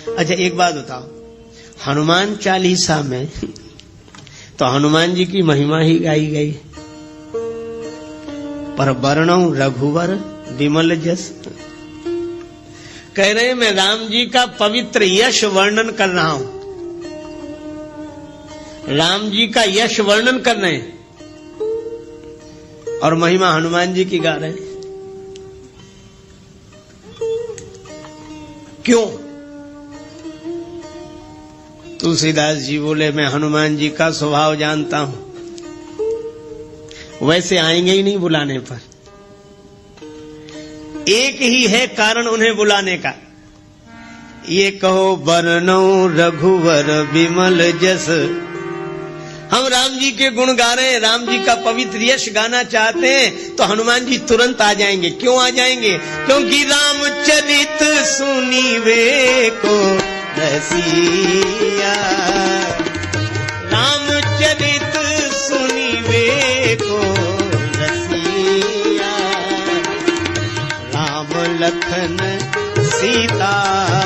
अच्छा एक बात बताओ, हनुमान चालीसा में तो हनुमान जी की महिमा ही गाई गई, पर वर्णौ रघुवर विमल जस। कह रहे मैं राम जी का पवित्र यश वर्णन कर रहा हूं, राम जी का यश वर्णन कर रहे हैं और महिमा हनुमान जी की गा रहे हैं। क्यों? तुलसीदास जी बोले मैं हनुमान जी का स्वभाव जानता हूं, वैसे आएंगे ही नहीं बुलाने पर। एक ही है कारण उन्हें बुलाने का, ये कहो वर्णौ रघुवर विमल जस। हम राम जी के गुण गा रहे हैं, राम जी का पवित्र यश गाना चाहते हैं तो हनुमान जी तुरंत आ जाएंगे। क्यों आ जाएंगे? क्योंकि रामचरित सुनीवे को रसिया, रामचरित सुनीवे को रसिया, राम लखन सीता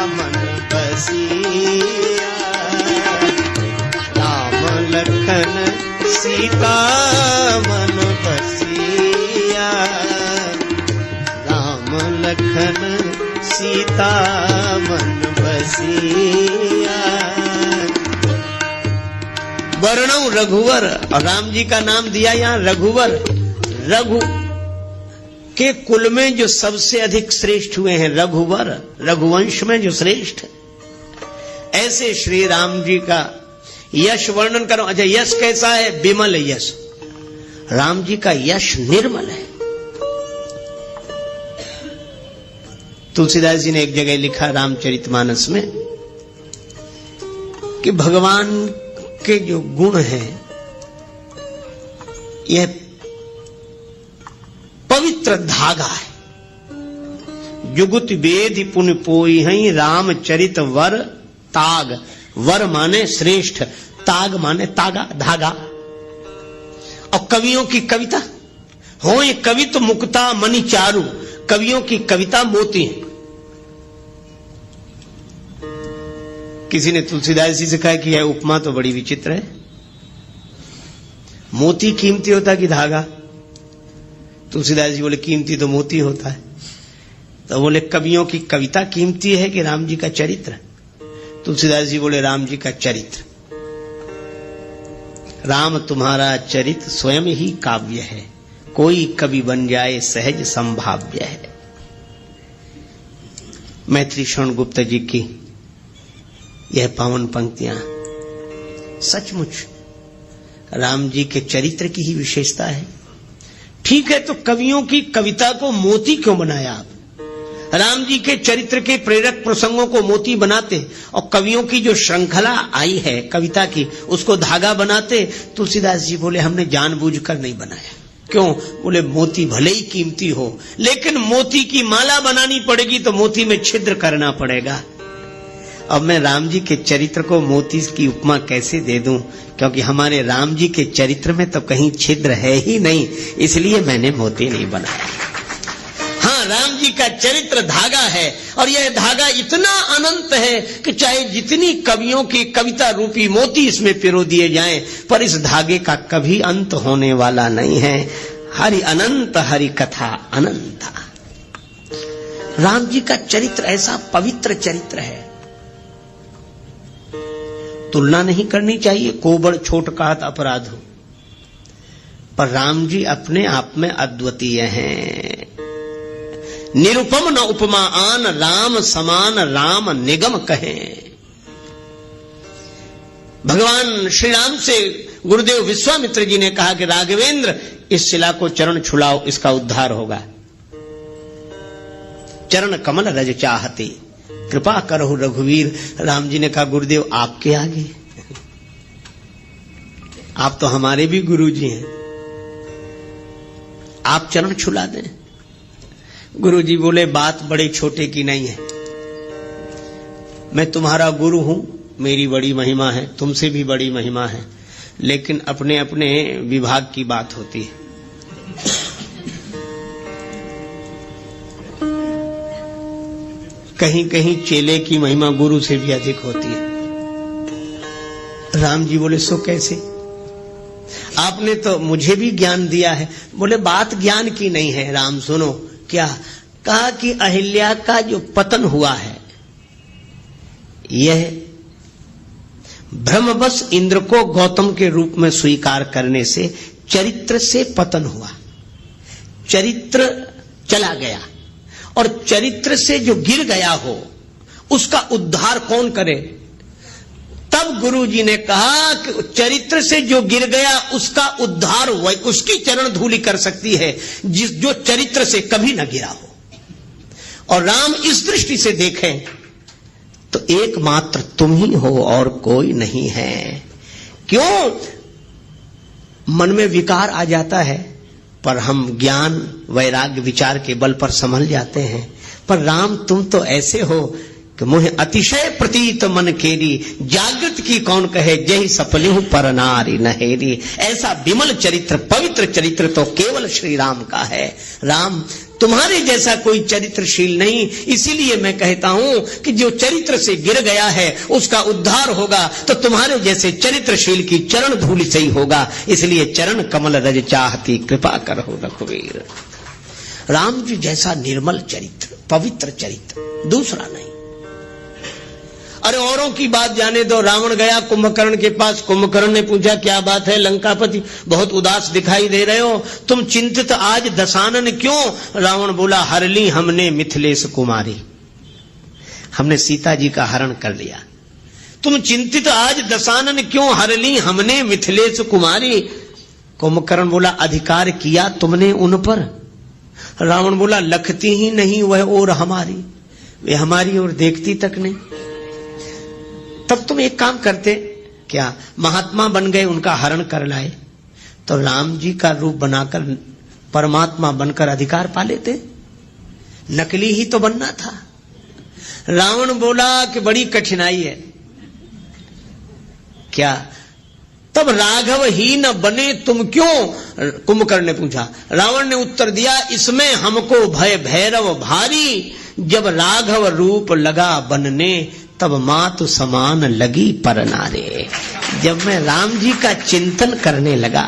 मन बसिया, राम लखन सीता मन बसिया, राम लखन सीता मन बसिया। वर्णौ रघुवर, और राम जी का नाम दिया यहां रघुवर। रघु के कुल में जो सबसे अधिक श्रेष्ठ हुए हैं रघुवर, रघुवंश में जो श्रेष्ठ, ऐसे श्री राम जी का यश वर्णन करो। अच्छा यश कैसा है? विमल यश। राम जी का यश निर्मल है। तुलसीदास जी ने एक जगह लिखा रामचरितमानस में कि भगवान के जो गुण हैं यह पवित्र धागा है। जुगुत वेद पुण्य पोई हई रामचरित वर ताग। वर माने श्रेष्ठ, ताग माने तागा, धागा। और कवियों की कविता हो ये कवित मुक्ता मणि चारु, कवियों की कविता मोती है। किसी ने तुलसीदास जी से कहा कि यह उपमा तो बड़ी विचित्र है, मोती कीमती होता कि धागा? तुलसीदास जी बोले कीमती तो मोती होता है। तो बोले कवियों की कविता कीमती है कि राम जी का चरित्र? तुलसीदास जी बोले राम जी का चरित्र। राम तुम्हारा चरित्र स्वयं ही काव्य है, कोई कवि बन जाए सहज संभाव्य है। मैत्री शरण गुप्ता जी की यह पावन पंक्तियां सचमुच राम जी के चरित्र की ही विशेषता है। ठीक है, तो कवियों की कविता को मोती क्यों बनाया आप? राम जी के चरित्र के प्रेरक प्रसंगों को मोती बनाते और कवियों की जो श्रृंखला आई है कविता की उसको धागा बनाते। तुलसीदास जी बोले हमने जानबूझकर नहीं बनाया। क्यों? बोले मोती भले ही कीमती हो लेकिन मोती की माला बनानी पड़ेगी तो मोती में छिद्र करना पड़ेगा। अब मैं राम जी के चरित्र को मोती की उपमा कैसे दे दूं? क्योंकि हमारे राम जी के चरित्र में तो कहीं छिद्र है ही नहीं, इसलिए मैंने मोती नहीं बनाया। हाँ, राम जी का चरित्र धागा है और यह धागा इतना अनंत है कि चाहे जितनी कवियों की कविता रूपी मोती इसमें पिरो दिए जाएं, पर इस धागे का कभी अंत होने वाला नहीं है। हरि अनंत हरि कथा अनंता। राम जी का चरित्र ऐसा पवित्र चरित्र है, तुलना नहीं करनी चाहिए, कोबड़ छोट कहत अपराध हो। पर राम जी अपने आप में अद्वितीय हैं। निरुपम न उपमा आन, राम समान राम निगम कहें। भगवान श्री राम से गुरुदेव विश्वामित्र जी ने कहा कि राघवेंद्र इस शिला को चरण छुलाओ, इसका उद्धार होगा। चरण कमल रज चाहते कृपा करो रघुवीर। राम जी ने कहा गुरुदेव आपके आगे, आप तो हमारे भी गुरु जी हैं, आप चरण छुला दें। गुरु जी बोले बात बड़े छोटे की नहीं है, मैं तुम्हारा गुरु हूं, मेरी बड़ी महिमा है, तुमसे भी बड़ी महिमा है, लेकिन अपने अपने विभाग की बात होती है। कहीं कहीं चेले की महिमा गुरु से भी अधिक होती है। राम जी बोले सो कैसे? आपने तो मुझे भी ज्ञान दिया है। बोले बात ज्ञान की नहीं है राम, सुनो। क्या कहा कि अहिल्या का जो पतन हुआ है यह भ्रमवश इंद्र को गौतम के रूप में स्वीकार करने से चरित्र से पतन हुआ। चरित्र चला गया और चरित्र से जो गिर गया हो उसका उद्धार कौन करे? तब गुरु जी ने कहा कि चरित्र से जो गिर गया उसका उद्धार उसकी चरण धूलि कर सकती है जो चरित्र से कभी न गिरा हो। और राम इस दृष्टि से देखें तो एकमात्र तुम ही हो और कोई नहीं है। क्यों? मन में विकार आ जाता है पर हम ज्ञान वैराग्य विचार के बल पर संभल जाते हैं। पर राम तुम तो ऐसे हो कि मुझे अतिशय प्रतीत मन केरी, जागृत की कौन कहे जय सपले हूं पर नारी नहेरी। ऐसा विमल चरित्र पवित्र चरित्र तो केवल श्री राम का है। राम तुम्हारे जैसा कोई चरित्रशील नहीं, इसीलिए मैं कहता हूं कि जो चरित्र से गिर गया है उसका उद्धार होगा तो तुम्हारे जैसे चरित्रशील की चरण धूलि से ही होगा। इसलिए चरण कमल रज चाहती कृपा करो रघुवीर। राम जी जैसा निर्मल चरित्र पवित्र चरित्र दूसरा नहीं। अरे औरों की बात जाने दो। रावण गया कुंभकर्ण के पास। कुंभकर्ण ने पूछा क्या बात है लंकापति, बहुत उदास दिखाई दे रहे हो, तुम चिंतित आज दशानन क्यों? रावण बोला हर ली हमने मिथिलेश कुमारी, हमने सीता जी का हरण कर लिया। तुम चिंतित आज दशानन क्यों? हर ली हमने मिथिलेश कुमारी। कुंभकर्ण बोला अधिकार किया तुमने उन पर? रावण बोला लखती ही नहीं वह और हमारी, वे हमारी ओर देखती तक नहीं। तब तुम एक काम करते, क्या महात्मा बन गए, उनका हरण कर लाए तो राम जी का रूप बनाकर परमात्मा बनकर अधिकार पा लेते। नकली ही तो बनना था। रावण बोला कि बड़ी कठिनाई है। क्या तब राघव ही न बने तुम क्यों? कुंभकर्ण ने पूछा। रावण ने उत्तर दिया इसमें हमको भय भैरव भारी, जब राघव रूप लगा बनने तब मातु समान लगी पर नारे। जब मैं राम जी का चिंतन करने लगा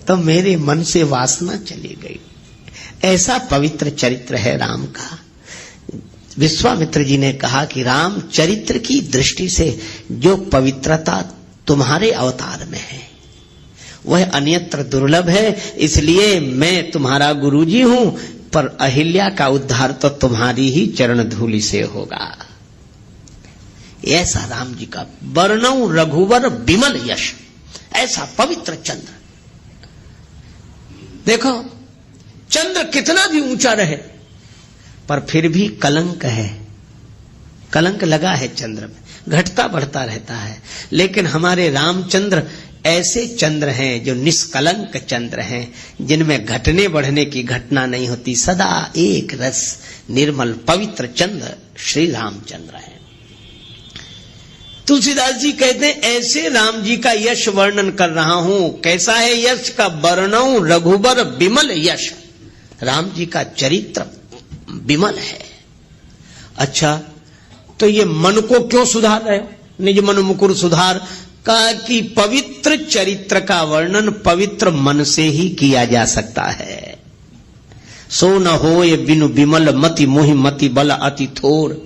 तो मेरे मन से वासना चली गई। ऐसा पवित्र चरित्र है राम का। विश्वामित्र जी ने कहा कि राम चरित्र की दृष्टि से जो पवित्रता तुम्हारे अवतार में है वह अन्यत्र दुर्लभ है, इसलिए मैं तुम्हारा गुरुजी हूं, पर अहिल्या का उद्धार तो तुम्हारी ही चरण धूलि से होगा। ऐसा राम जी का वर्णौ रघुवर विमल यश, ऐसा पवित्र चंद्र। देखो चंद्र कितना भी ऊंचा रहे पर फिर भी कलंक है, कलंक लगा है चंद्र में, घटता बढ़ता रहता है। लेकिन हमारे रामचंद्र ऐसे चंद्र हैं जो निष्कलंक चंद्र हैं, जिनमें घटने बढ़ने की घटना नहीं होती, सदा एक रस निर्मल पवित्र चंद्र श्री रामचंद्र है। तुलसीदास जी कहते हैं ऐसे राम जी का यश वर्णन कर रहा हूं। कैसा है यश का? वर्णौ रघुबर विमल यश। राम जी का चरित्र विमल है। अच्छा तो ये मन को क्यों सुधार रहे हो? निज मन मुकुर सुधार का कि पवित्र चरित्र का वर्णन पवित्र मन से ही किया जा सकता है। सो न होय बिनु विमल मति मोहि मति बल अति थोर।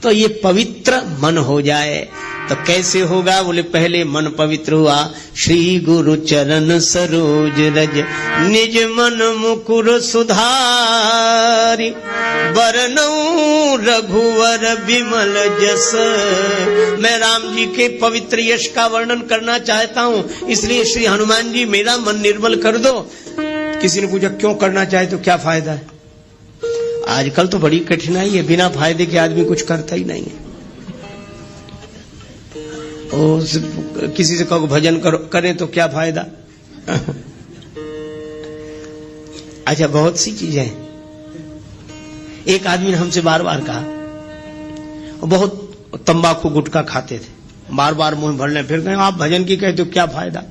तो ये पवित्र मन हो जाए तो कैसे होगा? बोले पहले मन पवित्र हुआ, श्री गुरु चरण सरोज रज निज मन मुकुर सुधारी, वरनौ रघुवर विमल जस। मैं राम जी के पवित्र यश का वर्णन करना चाहता हूं, इसलिए श्री हनुमान जी मेरा मन निर्मल कर दो। किसी ने पूछा क्यों करना चाहे तो क्या फायदा है? आजकल तो बड़ी कठिनाई है, बिना फायदे के आदमी कुछ करता ही नहीं है। किसी से कहो भजन करो, करें तो क्या फायदा? अच्छा बहुत सी चीजें। एक आदमी ने हमसे बार बार कहा, बहुत तंबाकू गुटखा खाते थे, बार बार मुंह भरने, फिर कहें आप भजन की कहते हो क्या फायदा?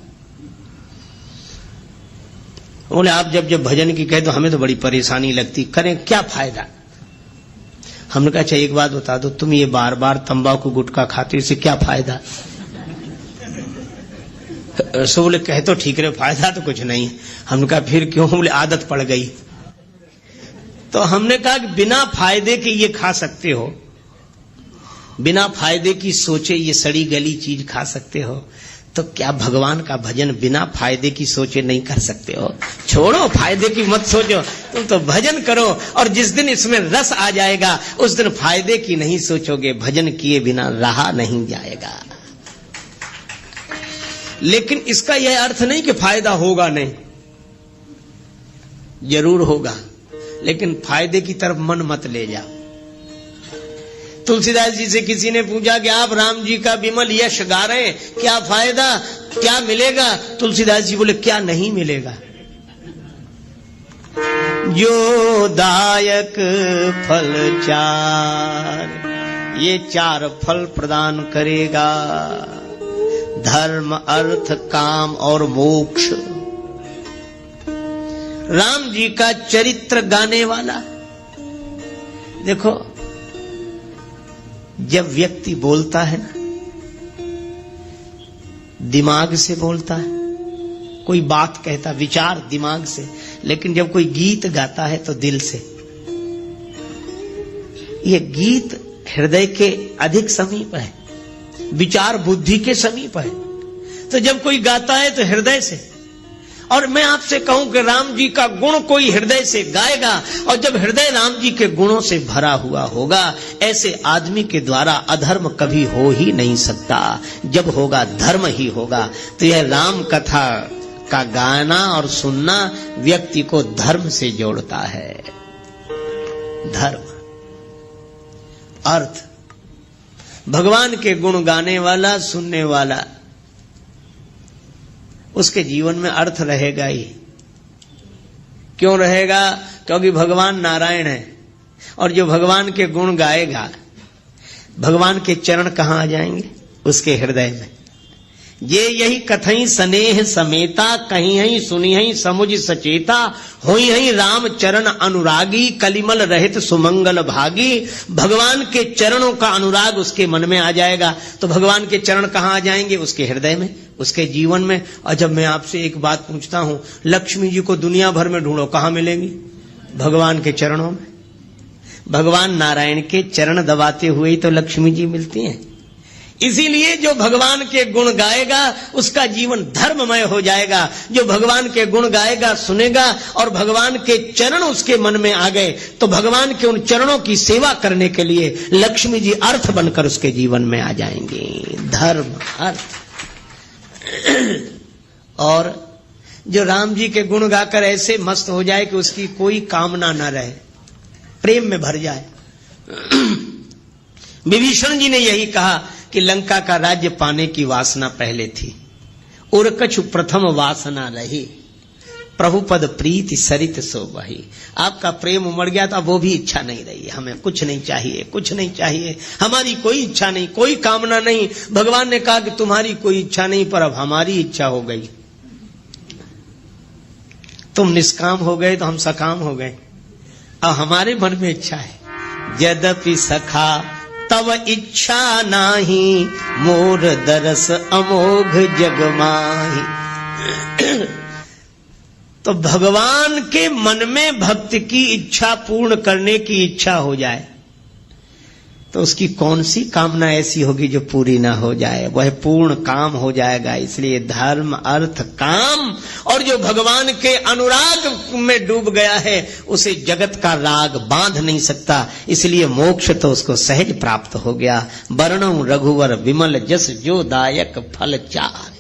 बोले आप जब जब भजन की कहते हो हमें तो बड़ी परेशानी लगती, करें क्या फायदा? हमने कहा अच्छा एक बात बता दो, तुम ये बार बार तंबाकू गुटखा खाते इससे क्या फायदा? सो बोले कहे तो ठीक रहे, फायदा तो कुछ नहीं। हमने कहा फिर क्यों? बोले आदत पड़ गई। तो हमने कहा कि बिना फायदे के ये खा सकते हो, बिना फायदे की सोचे ये सड़ी गली चीज खा सकते हो, तो क्या भगवान का भजन बिना फायदे की सोचे नहीं कर सकते हो? छोड़ो फायदे की मत सोचो, तुम तो भजन करो, और जिस दिन इसमें रस आ जाएगा उस दिन फायदे की नहीं सोचोगे। भजन किए बिना रहा नहीं जाएगा। लेकिन इसका यह अर्थ नहीं कि फायदा होगा नहीं, जरूर होगा, लेकिन फायदे की तरफ मन मत ले जाओ। तुलसीदास जी से किसी ने पूछा कि आप राम जी का विमल यश गा रहे हैं, क्या फायदा, क्या मिलेगा? तुलसीदास जी बोले क्या नहीं मिलेगा? जो दायक फल चार, ये चार फल प्रदान करेगा, धर्म अर्थ काम और मोक्ष। राम जी का चरित्र गाने वाला। देखो जब व्यक्ति बोलता है ना, दिमाग से बोलता है, कोई बात कहता विचार दिमाग से, लेकिन जब कोई गीत गाता है तो दिल से। ये गीत हृदय के अधिक समीप है, विचार बुद्धि के समीप है। तो जब कोई गाता है तो हृदय से। और मैं आपसे कहूं कि राम जी का गुण कोई हृदय से गाएगा, और जब हृदय राम जी के गुणों से भरा हुआ होगा, ऐसे आदमी के द्वारा अधर्म कभी हो ही नहीं सकता। जब होगा धर्म ही होगा। तो यह राम कथा का गाना और सुनना व्यक्ति को धर्म से जोड़ता है। धर्म अर्थ, भगवान के गुण गाने वाला, सुनने वाला, उसके जीवन में अर्थ रहेगा ही। क्यों रहेगा? क्योंकि भगवान नारायण है, और जो भगवान के गुण गाएगा, भगवान के चरण कहां आ जाएंगे? उसके हृदय में। ये यही कथई स्नेह समेता, कहीं हई सुनी हई समुझ सचेता, होई हई राम चरण अनुरागी, कलिमल रहित सुमंगल भागी। भगवान के चरणों का अनुराग उसके मन में आ जाएगा। तो भगवान के चरण कहां आ जाएंगे? उसके हृदय में, उसके जीवन में। और जब मैं आपसे एक बात पूछता हूं, लक्ष्मी जी को दुनिया भर में ढूंढो, कहां मिलेंगी? भगवान के चरणों में। भगवान नारायण के चरण दबाते हुए ही तो लक्ष्मी जी मिलती हैं। इसीलिए जो भगवान के गुण गाएगा उसका जीवन धर्ममय हो जाएगा। जो भगवान के गुण गाएगा, सुनेगा, और भगवान के चरण उसके मन में आ गए, तो भगवान के उन चरणों की सेवा करने के लिए लक्ष्मी जी अर्थ बनकर उसके जीवन में आ जाएंगी। धर्म अर्थ। और जो राम जी के गुण गाकर ऐसे मस्त हो जाए कि उसकी कोई कामना न रहे, प्रेम में भर जाए। विभीषण जी ने यही कहा कि लंका का राज्य पाने की वासना पहले थी, और कछु प्रथम वासना रही, प्रभु पद प्रीति सरित सो वही। आपका प्रेम उमड़ गया तो अब वो भी इच्छा नहीं रही। हमें कुछ नहीं चाहिए, कुछ नहीं चाहिए, हमारी कोई इच्छा नहीं, कोई कामना नहीं। भगवान ने कहा कि तुम्हारी कोई इच्छा नहीं, पर अब हमारी इच्छा हो गई। तुम निष्काम हो गए तो हम सकाम हो गए। अब हमारे मन में इच्छा है। यद्यपि सखा तव इच्छा नाही, मोर दरस अमोघ जग माही। तो भगवान के मन में भक्त की इच्छा पूर्ण करने की इच्छा हो जाए तो उसकी कौन सी कामना ऐसी होगी जो पूरी ना हो जाए? वह पूर्ण काम हो जाएगा। इसलिए धर्म अर्थ काम, और जो भगवान के अनुराग में डूब गया है उसे जगत का राग बांध नहीं सकता। इसलिए मोक्ष तो उसको सहज प्राप्त हो गया। वर्णो रघुवर विमल जस जो दायक फल चार।